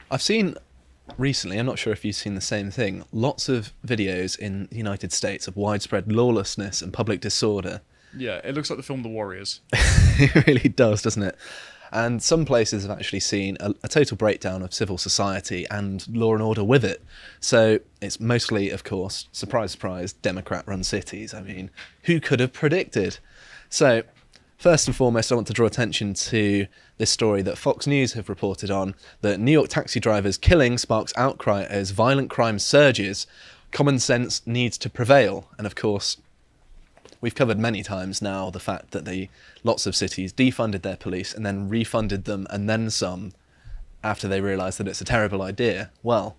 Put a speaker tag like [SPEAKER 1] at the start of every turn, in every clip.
[SPEAKER 1] I've seen recently, I'm not sure if you've seen the same thing, lots of videos in the United States of widespread lawlessness and public disorder.
[SPEAKER 2] Yeah, it looks like the film The Warriors.
[SPEAKER 1] It really does, doesn't it? And some places have actually seen a total breakdown of civil society and law and order with it. So it's mostly, of course, surprise, surprise, Democrat-run cities. I mean, who could have predicted? So first and foremost, I want to draw attention to this story that Fox News have reported on, that New York taxi drivers' killing sparks outcry as violent crime surges. Common sense needs to prevail. And of course, we've covered many times now the fact that lots of cities defunded their police and then refunded them and then some after they realised that it's a terrible idea. Well,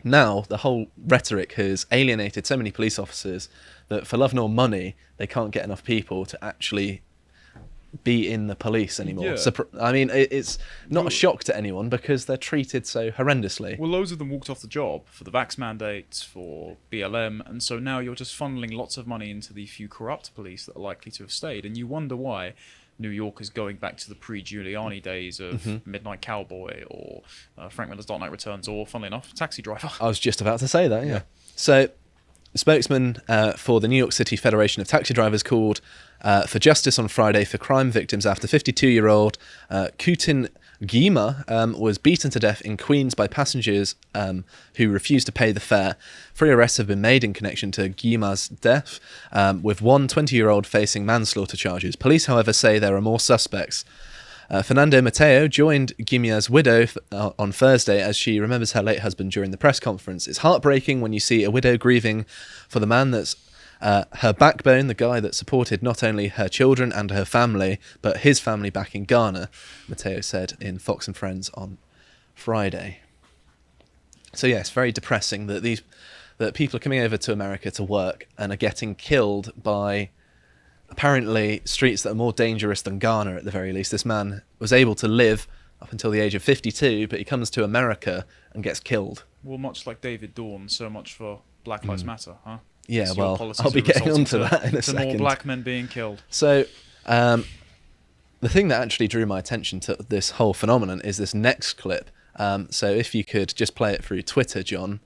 [SPEAKER 1] now the whole rhetoric has alienated so many police officers that for love nor money, they can't get enough people to actually be in the police anymore.
[SPEAKER 2] Yeah.
[SPEAKER 1] I mean, it's not a shock to anyone because they're treated so horrendously.
[SPEAKER 2] Well, loads of them walked off the job for the vax mandates, for BLM, and so now you're just funneling lots of money into the few corrupt police that are likely to have stayed, and you wonder why New York is going back to the pre-Giuliani days of Midnight Cowboy or Frank Miller's Dark Knight Returns, or, funnily enough, Taxi Driver.
[SPEAKER 1] I was just about to say that, yeah. So, the spokesman for the New York City Federation of Taxi Drivers called for justice on Friday for crime victims after 52-year-old Kutin Gima was beaten to death in Queens by passengers who refused to pay the fare. 3 arrests have been made in connection to Gima's death, with one 20-year-old facing manslaughter charges. Police, however, say there are more suspects. Fernando Mateo joined Gimia's widow on Thursday as she remembers her late husband during the press conference. It's heartbreaking when you see a widow grieving for the man that's her backbone, the guy that supported not only her children and her family, but his family back in Ghana, Mateo said in Fox and Friends on Friday. So yeah, it's very depressing that people are coming over to America to work and are getting killed by apparently streets that are more dangerous than Ghana at the very least. This man was able to live up until the age of 52, but he comes to America and gets killed.
[SPEAKER 2] Well, much like David Dawn, so much for Black Lives Matter, huh?
[SPEAKER 1] Yeah, well, I'll be getting onto that in a second.
[SPEAKER 2] More black men being killed.
[SPEAKER 1] So, the thing that actually drew my attention to this whole phenomenon is this next clip. So if you could just play it through Twitter, John.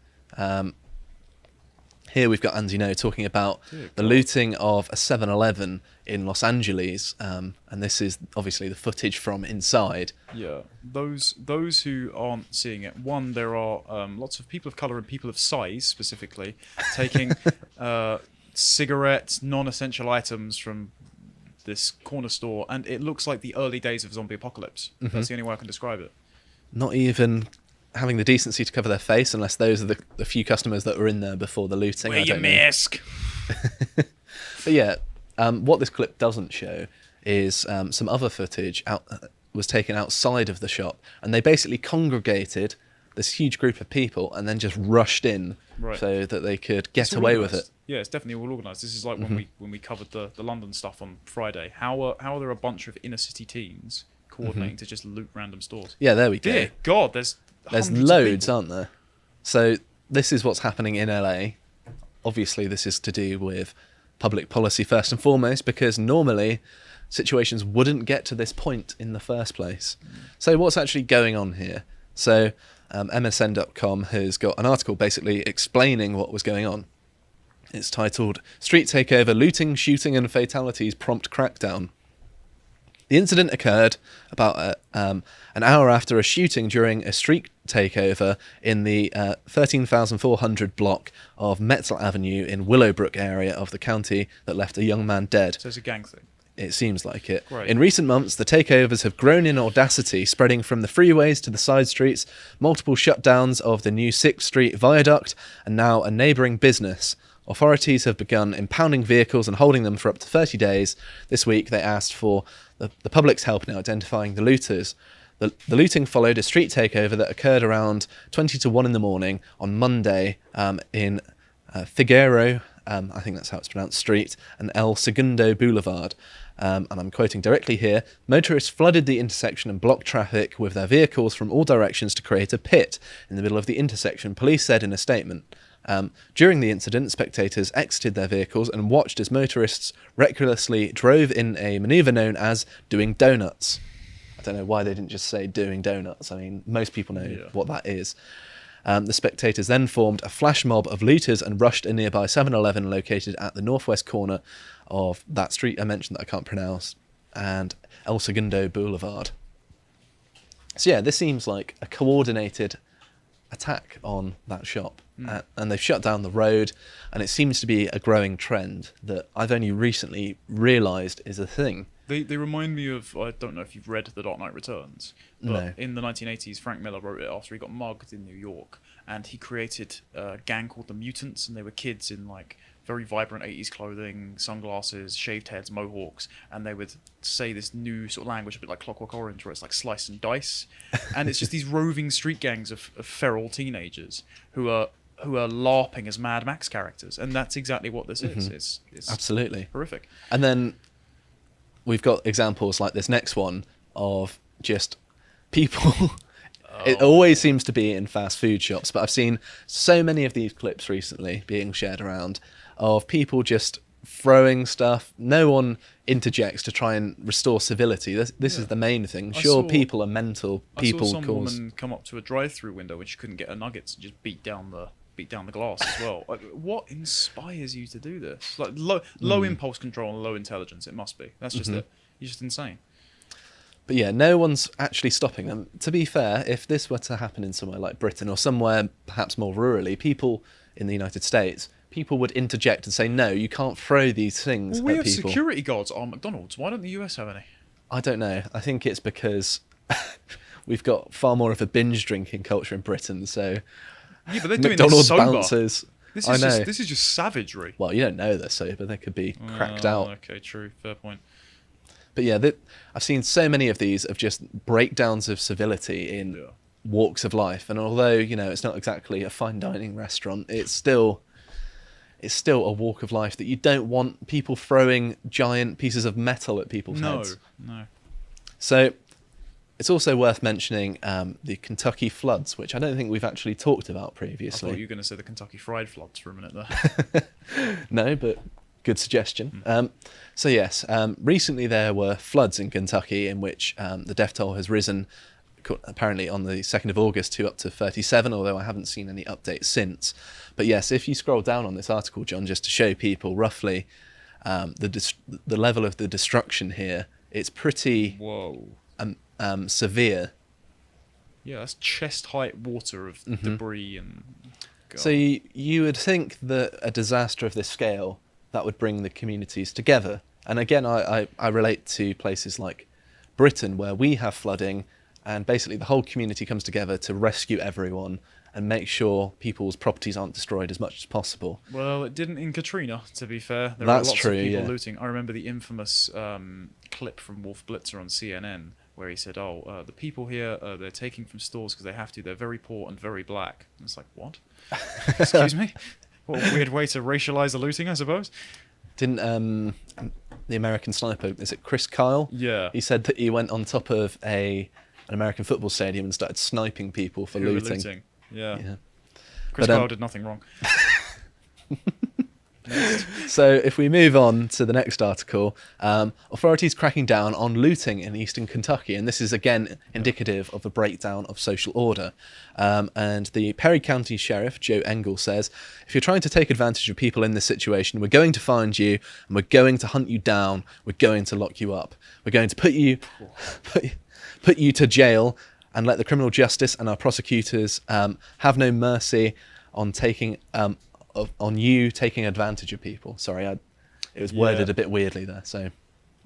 [SPEAKER 1] Here we've got Andy No talking about the looting of a 7-Eleven in Los Angeles, and this is obviously the footage from inside.
[SPEAKER 2] Yeah, those who aren't seeing it, one, there are lots of people of colour and people of size, specifically, taking cigarettes, non-essential items from this corner store, and it looks like the early days of zombie apocalypse. That's the only way I can describe it.
[SPEAKER 1] Not even having the decency to cover their face, unless those are the few customers that were in there before the looting.
[SPEAKER 2] Wear your mask!
[SPEAKER 1] But yeah, what this clip doesn't show is some other footage was taken outside of the shop, and they basically congregated this huge group of people and then just rushed in so that they could get away with it.
[SPEAKER 2] Yeah, it's definitely all organised. This is like when we covered the London stuff on Friday. How are there a bunch of inner city teens coordinating to just loot random stores?
[SPEAKER 1] Yeah, there we go.
[SPEAKER 2] Dear God, there's
[SPEAKER 1] loads, aren't there? So this is what's happening in LA. Obviously, this is to do with public policy first and foremost, because normally situations wouldn't get to this point in the first place. So what's actually going on here? So MSN.com has got an article basically explaining what was going on. It's titled, "Street Takeover, Looting, Shooting and Fatalities Prompt Crackdown." The incident occurred about an hour after a shooting during a street takeover in the 13,400 block of Metzel Avenue in Willowbrook area of the county that left a young man dead.
[SPEAKER 2] So it's a gang thing.
[SPEAKER 1] It seems like it.
[SPEAKER 2] Great.
[SPEAKER 1] In recent months, the takeovers have grown in audacity, spreading from the freeways to the side streets, multiple shutdowns of the new 6th Street Viaduct, and now a neighbouring business. Authorities have begun impounding vehicles and holding them for up to 30 days. This week, they asked for the public's help in identifying the looters. The looting followed a street takeover that occurred around 20 to 1 in the morning on Monday in Figueroa, I think that's how it's pronounced, Street, and El Segundo Boulevard. And I'm quoting directly here, "Motorists flooded the intersection and blocked traffic with their vehicles from all directions to create a pit in the middle of the intersection," police said in a statement. During the incident, spectators exited their vehicles and watched as motorists recklessly drove in a manoeuvre known as doing donuts. don't know why they didn't just say doing donuts. I mean, most people know
[SPEAKER 2] Yeah.
[SPEAKER 1] what that is. The spectators then formed a flash mob of looters and rushed a nearby 7-Eleven located at the northwest corner of that street I mentioned that I can't pronounce, and El Segundo Boulevard. So yeah, this seems like a coordinated attack on that shop. And they've shut down the road, and it seems to be a growing trend that I've only recently realised is a thing.
[SPEAKER 2] They remind me of, I don't know if you've read The Dark Knight Returns, but
[SPEAKER 1] No.
[SPEAKER 2] in the 1980s, Frank Miller wrote it after he got mugged in New York, and he created a gang called the Mutants, and they were kids in like very vibrant 80s clothing, sunglasses, shaved heads, mohawks, and they would say this new sort of language, a bit like Clockwork Orange, where it's like slice and dice, and it's just these roving street gangs of feral teenagers who are LARPing as Mad Max characters, and that's exactly what this is. It's
[SPEAKER 1] Absolutely.
[SPEAKER 2] horrific.
[SPEAKER 1] And then we've got examples like this next one of just people. It always seems to be in fast food shops, but I've seen so many of these clips recently being shared around of people just throwing stuff. No one interjects to try and restore civility. This is the main thing. Sure, people are mental. People
[SPEAKER 2] I saw some
[SPEAKER 1] cause.
[SPEAKER 2] woman come up to a drive-through window when she couldn't get her nuggets and just beat down the glass as well. Like, what inspires you to do this? Like low impulse control and low intelligence. It must be. That's just it. You're just insane.
[SPEAKER 1] But yeah, no one's actually stopping them. To be fair, if this were to happen in somewhere like Britain or somewhere perhaps more rurally, people in the United States, people would interject and say, no, you can't throw these things
[SPEAKER 2] Well, we
[SPEAKER 1] at
[SPEAKER 2] have
[SPEAKER 1] people.
[SPEAKER 2] security guards on McDonald's. Why don't the US have any?
[SPEAKER 1] I don't know. I think it's because we've got far more of a binge drinking culture in Britain, so
[SPEAKER 2] Yeah, but they're doing
[SPEAKER 1] McDonald's
[SPEAKER 2] this sober.
[SPEAKER 1] bouncers.
[SPEAKER 2] This
[SPEAKER 1] I
[SPEAKER 2] is
[SPEAKER 1] know.
[SPEAKER 2] this is just savagery.
[SPEAKER 1] Well, you don't know they're sober. They could be cracked
[SPEAKER 2] Oh,
[SPEAKER 1] out.
[SPEAKER 2] Okay, true. Fair point.
[SPEAKER 1] But yeah, I've seen so many of these of just breakdowns of civility in
[SPEAKER 2] Yeah.
[SPEAKER 1] walks of life. And although, it's not exactly a fine dining restaurant, it's still a walk of life that you don't want people throwing giant pieces of metal at people's heads.
[SPEAKER 2] No.
[SPEAKER 1] So it's also worth mentioning the Kentucky floods, which I don't think we've actually talked about
[SPEAKER 2] I
[SPEAKER 1] previously.
[SPEAKER 2] thought you were going to say the Kentucky Fried Floods for a minute there.
[SPEAKER 1] No, but good suggestion. So yes, recently there were floods in Kentucky in which the death toll has risen apparently on the 2nd of August to up to 37, although I haven't seen any updates since. But yes, if you scroll down on this article, John, just to show people roughly the level of the destruction here, it's pretty
[SPEAKER 2] Whoa.
[SPEAKER 1] severe.
[SPEAKER 2] Yeah, that's chest height water of debris and. God.
[SPEAKER 1] So you would think that a disaster of this scale, that would bring the communities together. And again, I relate to places like Britain, where we have flooding, and basically the whole community comes together to rescue everyone and make sure people's properties aren't destroyed as much as possible.
[SPEAKER 2] Well, it didn't in Katrina, to be fair. There
[SPEAKER 1] That's
[SPEAKER 2] were lots
[SPEAKER 1] true,
[SPEAKER 2] of people
[SPEAKER 1] yeah.
[SPEAKER 2] looting. I remember the infamous clip from Wolf Blitzer on CNN where he said, the people here, they're taking from stores because they have to. They're very poor and very black. And it's like, what? Excuse me? What a weird way to racialize the looting, I suppose.
[SPEAKER 1] Didn't the American sniper, is it Chris Kyle?
[SPEAKER 2] Yeah.
[SPEAKER 1] He said that he went on top of an American football stadium and started sniping people for
[SPEAKER 2] Who were
[SPEAKER 1] looting.
[SPEAKER 2] Yeah.
[SPEAKER 1] Yeah.
[SPEAKER 2] Chris
[SPEAKER 1] But,
[SPEAKER 2] Kyle did nothing wrong.
[SPEAKER 1] So if we move on to the next article, authorities cracking down on looting in eastern Kentucky, and this is again indicative of a breakdown of social order. And the Perry County Sheriff, Joe Engel, says, if you're trying to take advantage of people in this situation, we're going to find you, and we're going to hunt you down, we're going to lock you up, we're going to put you to jail, and let the criminal justice and our prosecutors have no mercy on you taking advantage of people. Sorry, it was worded a bit weirdly there. So,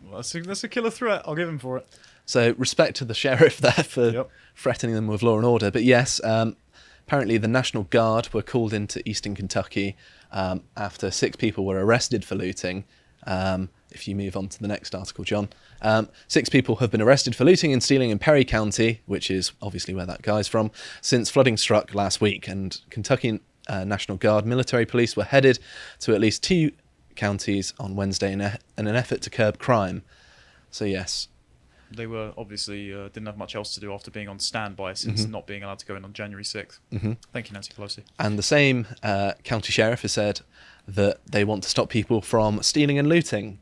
[SPEAKER 2] Well, that's a killer threat. I'll give him for it.
[SPEAKER 1] so respect to the sheriff there for
[SPEAKER 2] Yep.
[SPEAKER 1] threatening them with law and order. But yes, apparently the National Guard were called into eastern Kentucky after 6 people were arrested for looting. If you move on to the next article, John. 6 people have been arrested for looting and stealing in Perry County, which is obviously where that guy's from, since flooding struck last week. And Kentucky National Guard military police were headed to at least 2 counties on Wednesday in an effort to curb crime. So yes.
[SPEAKER 2] They were obviously didn't have much else to do after being on standby since not being allowed to go in on January 6th. Thank you, Nancy Pelosi.
[SPEAKER 1] And the same county sheriff has said that they want to stop people from stealing and looting,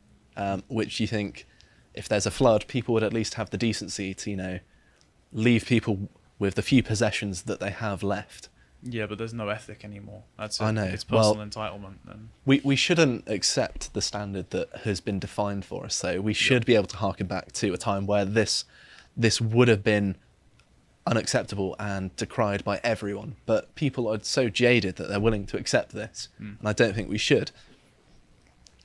[SPEAKER 1] which you think if there's a flood, people would at least have the decency to, leave people with the few possessions that they have left.
[SPEAKER 2] Yeah, but there's no ethic anymore. That's it.
[SPEAKER 1] I know.
[SPEAKER 2] It's personal entitlement. And
[SPEAKER 1] We shouldn't accept the standard that has been defined for us. So we should be able to harken back to a time where this would have been unacceptable and decried by everyone. But people are so jaded that they're willing to accept this, and I don't think we should.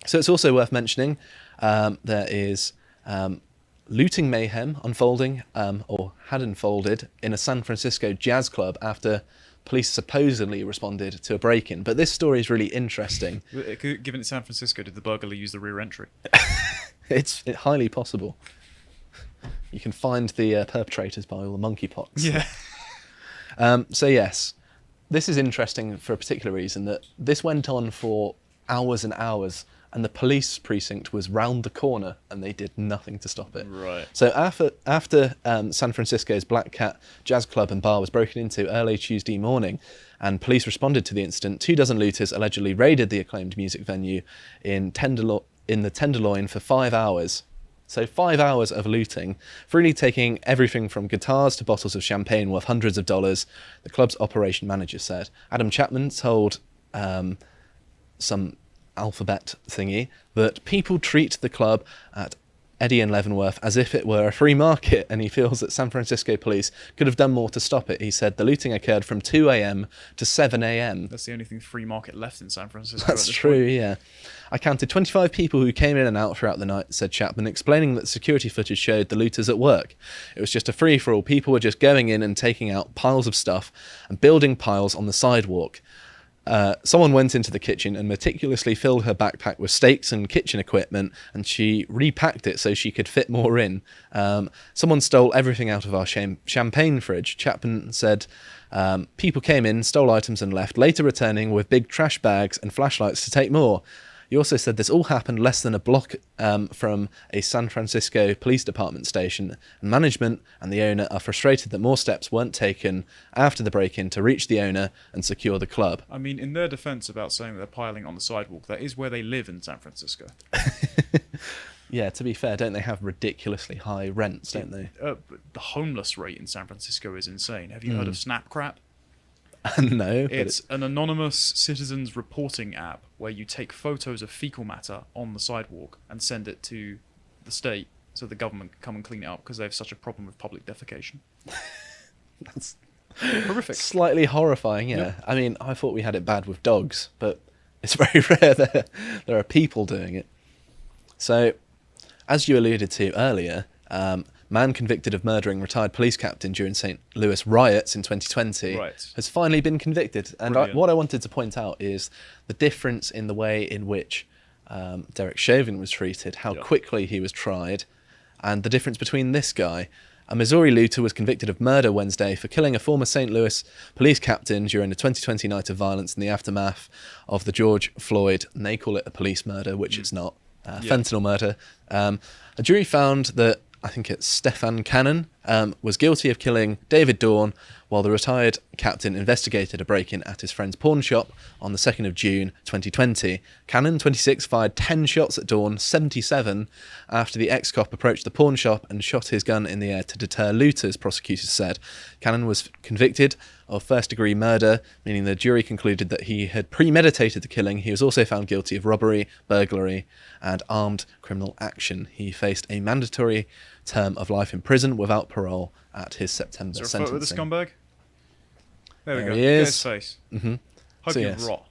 [SPEAKER 1] So it's also worth mentioning there is looting mayhem unfolding, or had unfolded, in a San Francisco jazz club after police supposedly responded to a break-in. But this story is really interesting.
[SPEAKER 2] Given it's San Francisco, did the burglar use the rear entry?
[SPEAKER 1] It's highly possible. You can find the perpetrators by all the monkeypox.
[SPEAKER 2] Yeah.
[SPEAKER 1] So yes, this is interesting for a particular reason, that this went on for hours and hours, and the police precinct was round the corner, and they did nothing to stop it.
[SPEAKER 2] Right.
[SPEAKER 1] So after San Francisco's Black Cat Jazz Club and Bar was broken into early Tuesday morning, and police responded to the incident, 24 looters allegedly raided the acclaimed music venue in the Tenderloin for 5 hours. So 5 hours of looting, freely taking everything from guitars to bottles of champagne worth hundreds of dollars, the club's operation manager said. Adam Chapman told some alphabet thingy that people treat the club at Eddy and Leavenworth as if it were a free market, and he feels that San Francisco police could have done more to stop it. He said the looting occurred from 2 a.m. to 7 a.m.
[SPEAKER 2] That's the only thing free market left in San Francisco.
[SPEAKER 1] That's true, yeah. I counted 25 people who came in and out throughout the night, said Chapman, explaining that security footage showed the looters at work. It was just a free-for-all. People were just going in and taking out piles of stuff and building piles on the sidewalk. Someone went into the kitchen and meticulously filled her backpack with steaks and kitchen equipment, and she repacked it so she could fit more in. Someone stole everything out of our champagne fridge. Chapman said people came in, stole items and left, later returning with big trash bags and flashlights to take more. He also said this all happened less than a block from a San Francisco Police Department station, and management and the owner are frustrated that more steps weren't taken after the break-in to reach the owner and secure the club.
[SPEAKER 2] I mean, in their defence about saying they're piling on the sidewalk, that is where they live in San Francisco.
[SPEAKER 1] Yeah, to be fair, don't they have ridiculously high rents, don't they?
[SPEAKER 2] The homeless rate in San Francisco is insane. Have you heard of Snapcrap?
[SPEAKER 1] No.
[SPEAKER 2] It's an anonymous citizens reporting app where you take photos of fecal matter on the sidewalk and send it to the state so the government can come and clean it up because they have such a problem with public defecation.
[SPEAKER 1] That's
[SPEAKER 2] horrific.
[SPEAKER 1] Slightly horrifying, yeah. Yep. I mean, I thought we had it bad with dogs, but it's very rare that there are people doing it. So, as you alluded to earlier, man convicted of murdering retired police captain during St. Louis riots in 2020 has finally been convicted. And what I wanted to point out is the difference in the way in which Derek Chauvin was treated, how quickly he was tried, and the difference between this guy. A Missouri looter was convicted of murder Wednesday for killing a former St. Louis police captain during the 2020 night of violence in the aftermath of the George Floyd, and they call it a police murder, which it's not, fentanyl murder. A jury found that I think it's Stefan Cannon, was guilty of killing David Dawn while the retired captain investigated a break-in at his friend's pawn shop on the 2nd of June 2020. Cannon, 26, fired 10 shots at Dawn, 77, after the ex-cop approached the pawn shop and shot his gun in the air to deter looters, prosecutors said. Cannon was convicted of first-degree murder, meaning the jury concluded that he had premeditated the killing. He was also found guilty of robbery, burglary, and armed criminal action. He faced a mandatory term of life in prison without parole at his September sentencing.
[SPEAKER 2] Is there a photo of the scumbag? There we go.
[SPEAKER 1] He is.
[SPEAKER 2] Get his face.
[SPEAKER 1] Mm-hmm.
[SPEAKER 2] Hope you rot.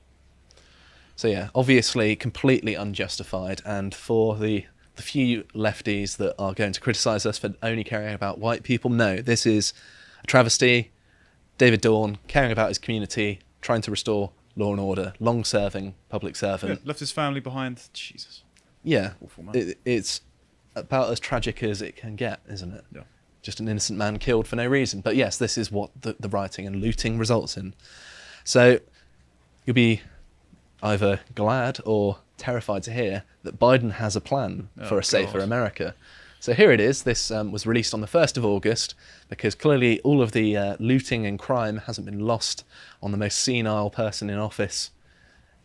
[SPEAKER 1] So yeah, obviously completely unjustified, and for the few lefties that are going to criticise us for only caring about white people, no, this is a travesty. David Dawn, caring about his community, trying to restore law and order, long-serving public servant.
[SPEAKER 2] Yeah, left his family behind. Jesus.
[SPEAKER 1] Yeah,
[SPEAKER 2] awful man.
[SPEAKER 1] It's about as tragic as it can get, isn't it?
[SPEAKER 2] Yeah.
[SPEAKER 1] Just an innocent man killed for no reason. But yes, this is what the rioting and looting results in. So you'll be either glad or terrified to hear that Biden has a plan for a safer America. So here it is. This was released on the 1st of August because clearly all of the looting and crime hasn't been lost on the most senile person in office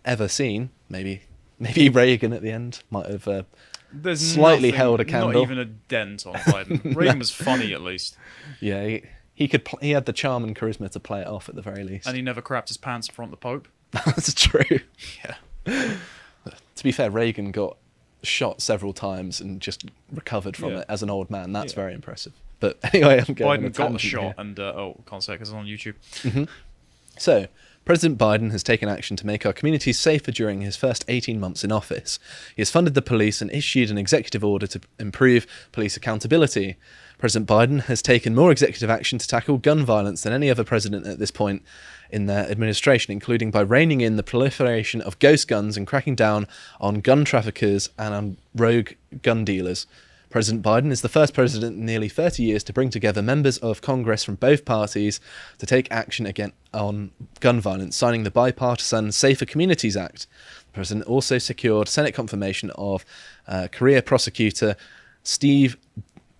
[SPEAKER 1] ever seen. Maybe Reagan at the end might have
[SPEAKER 2] There's
[SPEAKER 1] slightly
[SPEAKER 2] nothing,
[SPEAKER 1] held a
[SPEAKER 2] not
[SPEAKER 1] candle.
[SPEAKER 2] even a dent on Biden. Reagan was funny at least,
[SPEAKER 1] Yeah, he could. He had the charm and charisma to play it off at the very least.
[SPEAKER 2] and he never crapped his pants in front of the Pope.
[SPEAKER 1] That's true.
[SPEAKER 2] Yeah,
[SPEAKER 1] To be fair, Reagan got shot several times and just recovered from
[SPEAKER 2] Yeah.
[SPEAKER 1] it as an old man. That's
[SPEAKER 2] Yeah.
[SPEAKER 1] very impressive. But anyway, I'm going on a
[SPEAKER 2] Biden got the
[SPEAKER 1] tangent
[SPEAKER 2] shot,
[SPEAKER 1] here.
[SPEAKER 2] and can't say because it's on YouTube.
[SPEAKER 1] So, President Biden has taken action to make our communities safer during his first 18 months in office. He has funded the police and issued an executive order to improve police accountability. President Biden has taken more executive action to tackle gun violence than any other president at this point in their administration, including by reining in the proliferation of ghost guns and cracking down on gun traffickers and on rogue gun dealers. President Biden is the first president in nearly 30 years to bring together members of Congress from both parties to take action again on gun violence, signing the bipartisan Safer Communities Act. The president also secured Senate confirmation of career prosecutor Steve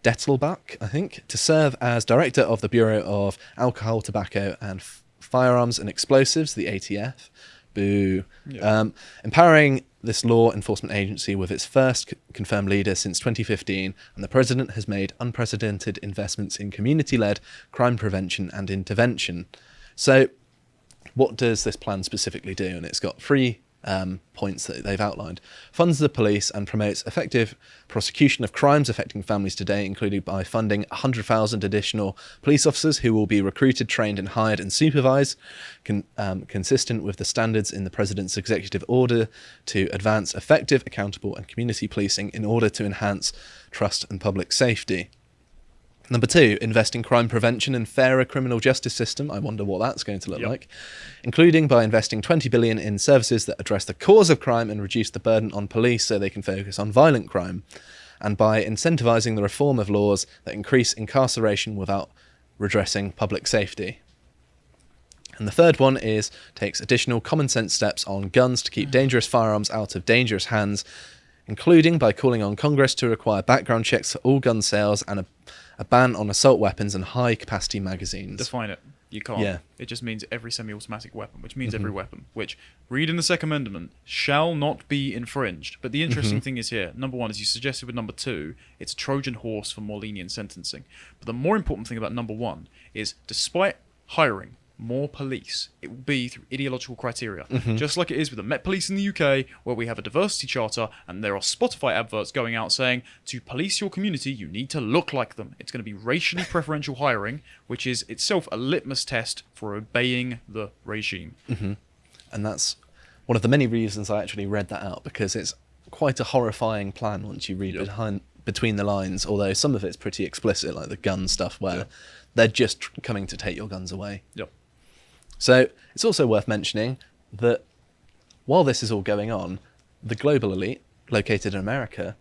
[SPEAKER 1] Dettelbach, I think, to serve as director of the Bureau of Alcohol, Tobacco and Firearms and Explosives, the ATF. Boo.
[SPEAKER 2] Yeah.
[SPEAKER 1] Empowering this law enforcement agency with its first confirmed leader since 2015, and the president has made unprecedented investments in community-led crime prevention and intervention. So, what does this plan specifically do? And it's got three points that they've outlined. Funds the police and promotes effective prosecution of crimes affecting families today, including by funding 100,000 additional police officers who will be recruited, trained and hired and supervised, consistent with the standards in the President's executive order to advance effective, accountable and community policing in order to enhance trust and public safety. Number two, invest in crime prevention and fairer criminal justice system. I wonder what that's going to look like. Including by investing $20 billion in services that address the cause of crime and reduce the burden on police so they can focus on violent crime. And by incentivising the reform of laws that increase incarceration without redressing public safety. And the third one is takes additional common sense steps on guns to keep dangerous firearms out of dangerous hands, including by calling on Congress to require background checks for all gun sales and a ban on assault weapons and high-capacity magazines.
[SPEAKER 2] Define it. You can't.
[SPEAKER 1] Yeah.
[SPEAKER 2] It just means every semi-automatic weapon, which means every weapon, which, read in the Second Amendment, shall not be infringed. But the interesting thing is here, number one, as you suggested with number two, it's a Trojan horse for more lenient sentencing. But the more important thing about number one is, despite hiring more police, it will be through ideological criteria. Just like it is with the Met Police in the UK, where we have a diversity charter and there are Spotify adverts going out saying, to police your community, you need to look like them. It's going to be racially preferential hiring, which is itself a litmus test for obeying the regime.
[SPEAKER 1] And that's one of the many reasons I actually read that out, because it's quite a horrifying plan once you read between the lines, although some of it's pretty explicit, like the gun stuff, where they're just coming to take your guns away.
[SPEAKER 2] Yep.
[SPEAKER 1] So it's also worth mentioning that while this is all going on, the global elite, located in America,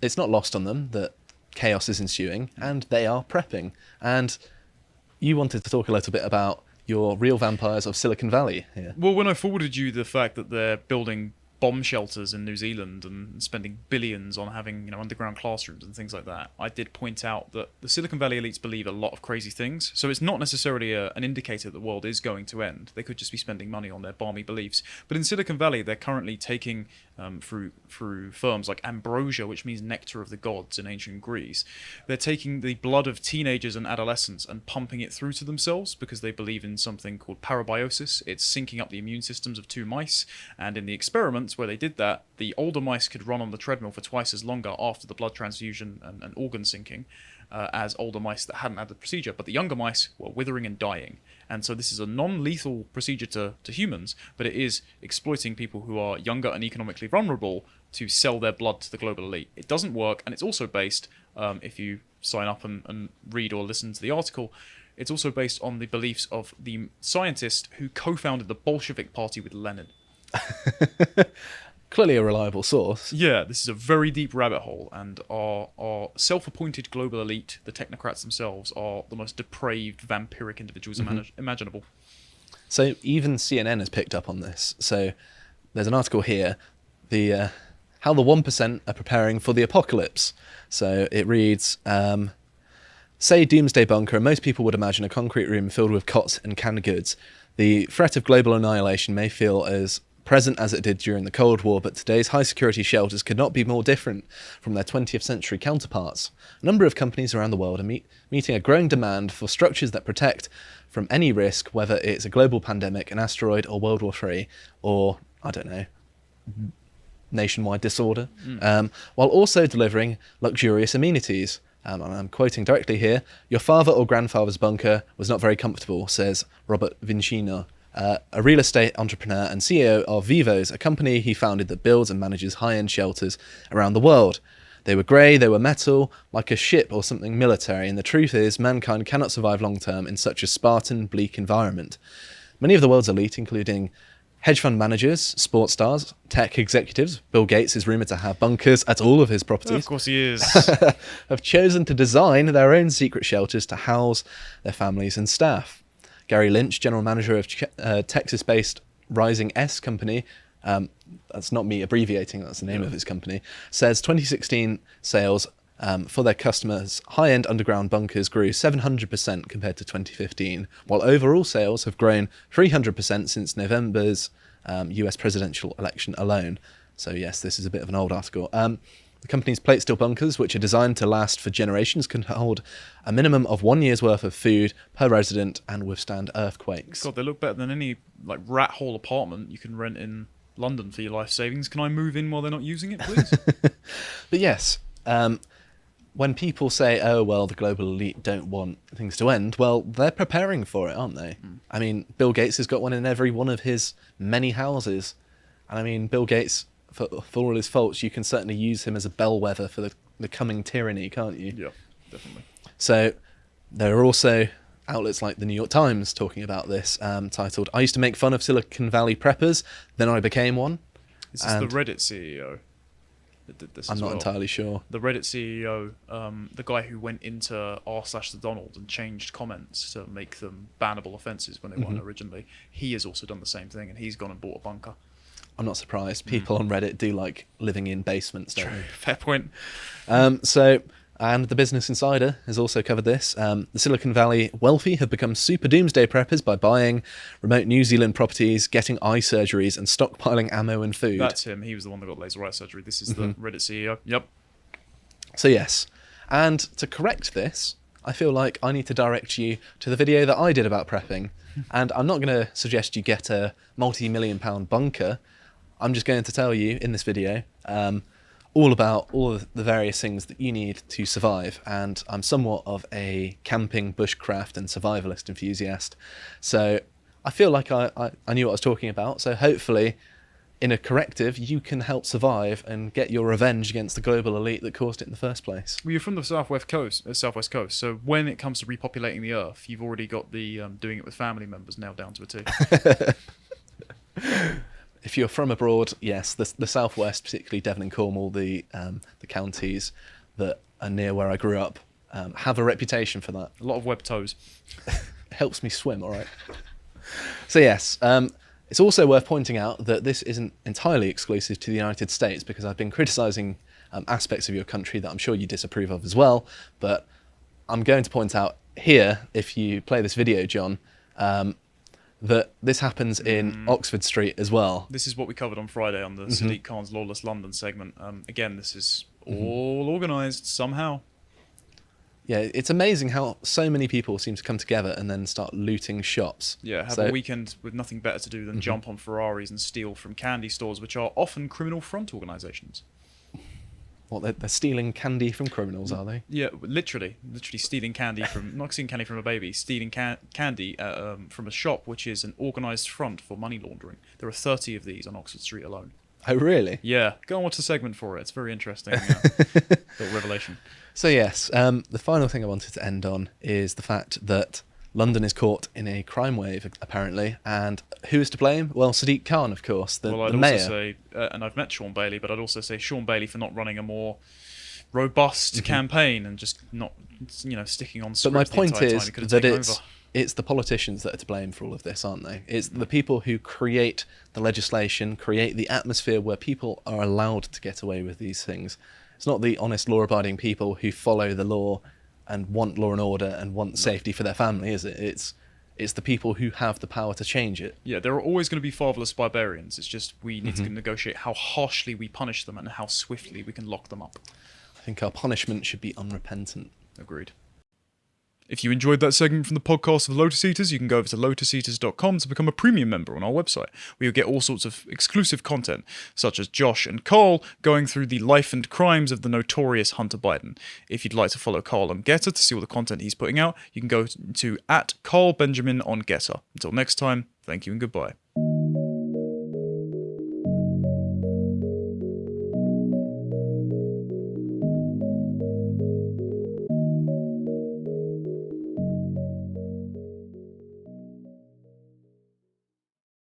[SPEAKER 1] it's not lost on them that chaos is ensuing, and they are prepping. And you wanted to talk a little bit about your real vampires of Silicon Valley here.
[SPEAKER 2] Well, when I forwarded you the fact that they're building bomb shelters in New Zealand and spending billions on having, underground classrooms and things like that, I did point out that the Silicon Valley elites believe a lot of crazy things. So it's not necessarily an indicator that the world is going to end. They could just be spending money on their balmy beliefs. But in Silicon Valley, they're currently taking through firms like ambrosia, which means nectar of the gods in ancient Greece. They're taking the blood of teenagers and adolescents and pumping it through to themselves because they believe in something called parabiosis. It's syncing up the immune systems of two mice, and in the experiments where they did that, the older mice could run on the treadmill for twice as longer after the blood transfusion and organ syncing as older mice that hadn't had the procedure, but the younger mice were withering and dying. And so this is a non-lethal procedure to humans, but it is exploiting people who are younger and economically vulnerable to sell their blood to the global elite. It doesn't work, and it's also based, if you sign up and read or listen to the article, it's also based on the beliefs of the scientist who co-founded the Bolshevik Party with Lenin.
[SPEAKER 1] Clearly a reliable source.
[SPEAKER 2] Yeah, this is a very deep rabbit hole, and our self-appointed global elite, the technocrats themselves, are the most depraved, vampiric individuals imaginable.
[SPEAKER 1] So even CNN has picked up on this. So there's an article here, how the 1% are preparing for the apocalypse. So it reads, say doomsday bunker, and most people would imagine a concrete room filled with cots and canned goods. The threat of global annihilation may feel as present as it did during the Cold War, but today's high-security shelters could not be more different from their 20th century counterparts. A number of companies around the world are meeting a growing demand for structures that protect from any risk, whether it's a global pandemic, an asteroid, or World War III, or, I don't know, nationwide disorder, while also delivering luxurious amenities. And I'm quoting directly here, "Your father or grandfather's bunker was not very comfortable," says Robert Vincino, a real estate entrepreneur and CEO of Vivos, a company he founded that builds and manages high-end shelters around the world. "They were grey, they were metal, like a ship or something military, and the truth is mankind cannot survive long-term in such a Spartan, bleak environment. Many of the world's elite, including hedge fund managers, sports stars, tech executives — Bill Gates is rumoured to have bunkers at all of his properties —
[SPEAKER 2] Of course he is.
[SPEAKER 1] have chosen to design their own secret shelters to house their families and staff. Gary Lynch, general manager of Texas-based Rising S company, that's not me abbreviating, that's the name of his company, says 2016 sales for their customers' high-end underground bunkers grew 700% compared to 2015, while overall sales have grown 300% since November's US presidential election alone. So yes, this is a bit of an old article. The company's plate steel bunkers, which are designed to last for generations, can hold a minimum of 1 year's worth of food per resident and withstand earthquakes.
[SPEAKER 2] God, they look better than any like rat hole apartment you can rent in London for your life savings. Can I move in while they're not using it, please?
[SPEAKER 1] But yes, when people say, "Oh, well, the global elite don't want things to end," well, they're preparing for it, aren't they? I mean, Bill Gates has got one in every one of his many houses. And I mean, Bill Gates, for all his faults, you can certainly use him as a bellwether for the coming tyranny, can't you?
[SPEAKER 2] Yeah, definitely.
[SPEAKER 1] So there are also outlets like the New York Times talking about this, titled, "I used to make fun of Silicon Valley preppers, then I became one."
[SPEAKER 2] This is the Reddit CEO that did this.
[SPEAKER 1] I'm
[SPEAKER 2] as
[SPEAKER 1] not
[SPEAKER 2] well.
[SPEAKER 1] entirely sure.
[SPEAKER 2] The Reddit CEO, the guy who went into r/the Donald and changed comments to make them bannable offences when they weren't originally, he has also done the same thing, and he's gone and bought a bunker.
[SPEAKER 1] I'm not surprised. People on Reddit do like living in basements, don't they?
[SPEAKER 2] Fair point.
[SPEAKER 1] And the Business Insider has also covered this. The Silicon Valley wealthy have become super doomsday preppers by buying remote New Zealand properties, getting eye surgeries, and stockpiling ammo and food.
[SPEAKER 2] That's him. He was the one that got laser eye surgery. This is the Reddit CEO. Yep.
[SPEAKER 1] So yes. And to correct this, I feel like I need to direct you to the video that I did about prepping. And I'm not going to suggest you get a multi-million-pound bunker. I'm just going to tell you in this video all about all of the various things that you need to survive. And I'm somewhat of a camping, bushcraft and survivalist enthusiast. So I feel like I knew what I was talking about. So hopefully in a corrective, you can help survive and get your revenge against the global elite that caused it in the first place.
[SPEAKER 2] Well, you're from the southwest coast, so when it comes to repopulating the Earth, you've already got the doing it with family members now down to a T.
[SPEAKER 1] If you're from abroad, yes, the southwest, particularly Devon and Cornwall, the counties that are near where I grew up, have a reputation for that.
[SPEAKER 2] A lot of web toes.
[SPEAKER 1] It helps me swim, all right. So yes, it's also worth pointing out that this isn't entirely exclusive to the United States, because I've been criticising aspects of your country that I'm sure you disapprove of as well. But I'm going to point out here, if you play this video, John, that this happens in Oxford Street as well.
[SPEAKER 2] This is what we covered on Friday on the Sadiq Khan's Lawless London segment. Again, this is all organised somehow.
[SPEAKER 1] Yeah, it's amazing how so many people seem to come together and then start looting shops.
[SPEAKER 2] Yeah, have a weekend with nothing better to do than jump on Ferraris and steal from candy stores, which are often criminal front organisations.
[SPEAKER 1] What, they're stealing candy from criminals, are they?
[SPEAKER 2] Yeah, literally stealing candy from, not stealing candy from a baby, stealing candy from a shop which is an organised front for money laundering. There are 30 of these on Oxford Street alone.
[SPEAKER 1] Oh, really?
[SPEAKER 2] Yeah, go and watch the segment for it. It's very interesting. Little revelation.
[SPEAKER 1] So yes, the final thing I wanted to end on is the fact that London is caught in a crime wave, apparently, and who is to blame? Well, Sadiq Khan, of course, the mayor.
[SPEAKER 2] Also say, and I've met Sean Bailey, but I'd also say Sean Bailey for not running a more robust campaign and just not, sticking on scripts.
[SPEAKER 1] But my point is that
[SPEAKER 2] it's
[SPEAKER 1] the politicians that are to blame for all of this, aren't they? It's the people who create the legislation, create the atmosphere where people are allowed to get away with these things. It's not the honest, law-abiding people who follow the law and want law and order and want safety for their family, is it? It's the people who have the power to change it.
[SPEAKER 2] Yeah, there are always going to be fatherless barbarians. It's just we need to negotiate how harshly we punish them and how swiftly we can lock them up.
[SPEAKER 1] I think our punishment should be unrepentant.
[SPEAKER 2] Agreed. If you enjoyed that segment from the podcast of Lotus Eaters, you can go over to lotuseaters.com to become a premium member on our website, where you'll get all sorts of exclusive content, such as Josh and Carl going through the life and crimes of the notorious Hunter Biden. If you'd like to follow Carl on Getter to see all the content he's putting out, you can go to @CarlBenjamin on Getter. Until next time, thank you and goodbye.